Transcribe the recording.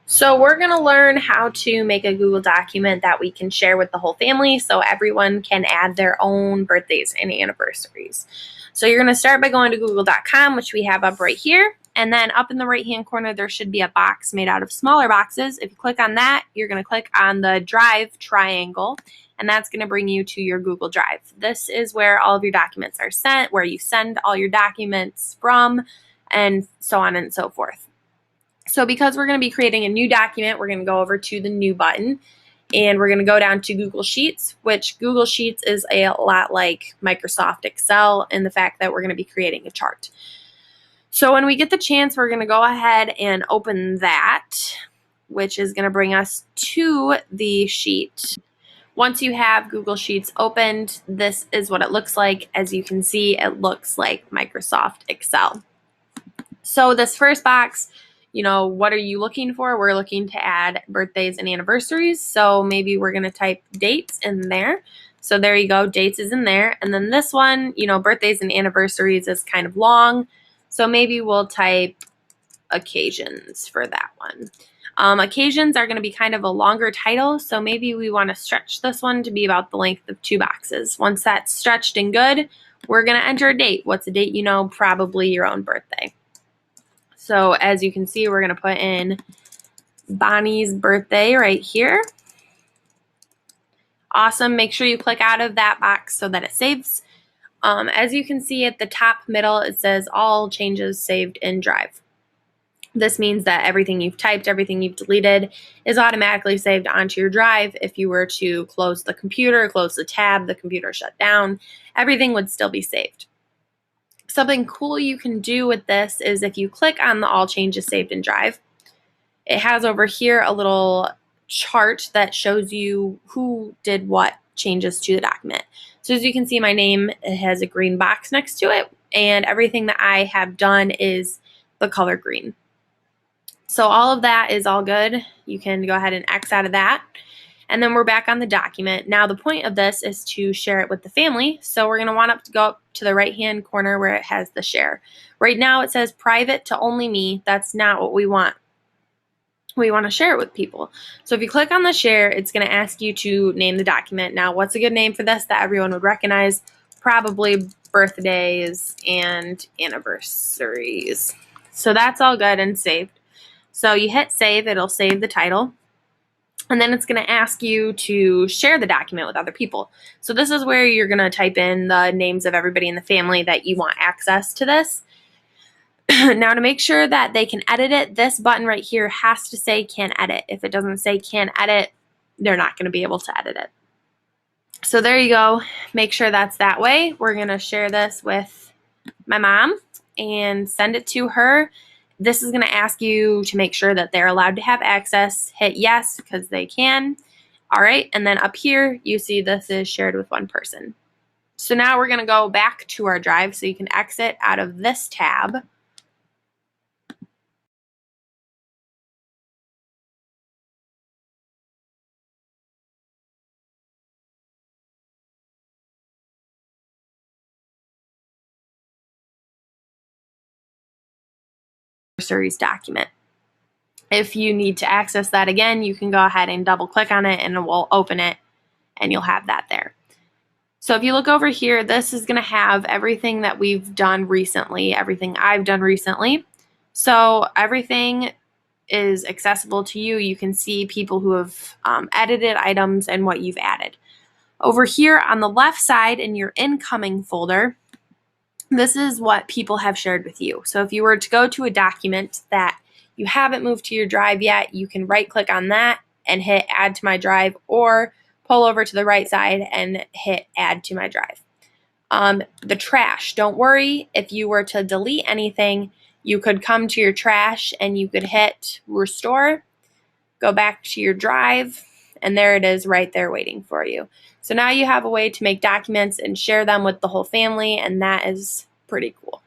So we're going to learn how to make a Google document that we can share with the whole family so everyone can add their own birthdays and anniversaries. So you're going to start by going to google.com, which we have up right here. And then up in the right-hand corner, there should be a box made out of smaller boxes. If you click on that, you're going to click on the Drive triangle, and that's going to bring you to your Google Drive. This is where all of your documents are sent, where you send all your documents from, and so on and so forth. So because we're going to be creating a new document, we're going to go over to the New button, and we're going to go down to Google Sheets, which Google Sheets is a lot like Microsoft Excel in the fact that we're going to be creating a chart. So when we get the chance, we're going to go ahead and open that, which is going to bring us to the sheet. Once you have Google Sheets opened, this is what it looks like. As you can see, it looks like Microsoft Excel. So this first box, what are you looking for? We're looking to add birthdays and anniversaries. So maybe we're going to type dates in there. So there you go. Dates is in there. And then this one, birthdays and anniversaries is kind of long. So maybe we'll type occasions for that one. Occasions are going to be kind of a longer title. So maybe we want to stretch this one to be about the length of 2 boxes. Once that's stretched and good, we're going to enter a date. What's a date? Probably your own birthday. So as you can see, we're going to put in Bonnie's birthday right here. Awesome. Make sure you click out of that box so that it saves. As you can see at the top middle, it says all changes saved in Drive. This means that everything you've typed, everything you've deleted is automatically saved onto your Drive. If you were to close the computer, close the tab, the computer shut down, everything would still be saved. Something cool you can do with this is if you click on the all changes saved in Drive, it has over here a little chart that shows you who did what changes to the document. So as you can see, my name, it has a green box next to it, and everything that I have done is the color green. So all of that is all good. You can go ahead and X out of that. And then we're back on the document. Now the point of this is to share it with the family. So we're going to want to go up to the right-hand corner where it has the share. Right now it says private to only me. That's not what we want. We want to share it with people. So if you click on the share, it's going to ask you to name the document. Now what's a good name for this that everyone would recognize? Probably birthdays and anniversaries. So that's all good and saved. So you hit save, it'll save the title. And then it's going to ask you to share the document with other people. So this is where you're going to type in the names of everybody in the family that you want access to this. Now to make sure that they can edit it, this button right here has to say can edit. If it doesn't say can edit, they're not going to be able to edit it. So there you go. Make sure that's that way. We're going to share this with my mom and send it to her. This is going to ask you to make sure that they're allowed to have access. Hit yes, because they can. All right, and then up here, you see this is shared with one person. So now we're going to go back to our Drive, so you can exit out of this tab. Series document. If you need to access that again, you can go ahead and double click on it and it will open it and you'll have that there. So if you look over here, this is going to have everything that we've done recently, everything I've done recently. So everything is accessible to you. You can see people who have edited items and what you've added. Over here on the left side in your incoming folder, this is what people have shared with you. So if you were to go to a document that you haven't moved to your Drive yet, you can right click on that and hit add to my Drive, or pull over to the right side and hit add to my Drive. The trash, don't worry, if you were to delete anything, you could come to your trash and you could hit restore, go back to your Drive, and there it is right there waiting for you. So now you have a way to make documents and share them with the whole family, and that is pretty cool.